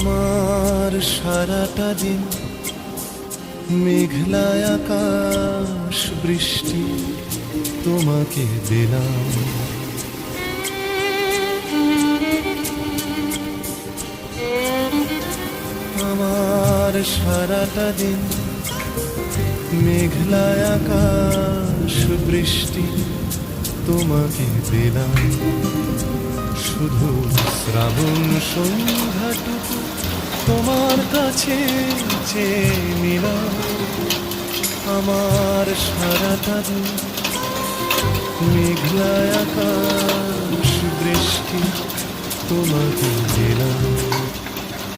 আমার সারাটা দিন মেঘলা আকাশ বৃষ্টি তোমাকে দিলাম। আমার সারাটা দিন মেঘলা আকাশ বৃষ্টি তোমাকে দিলাম। শুধু শ্রাবণ সন্ধ্যাটুকু তোমার কাছে চেয়ে নিলাম। আমার সারাটা দিন মেঘলা আকাশ বৃষ্টি তোমাকে দিলাম।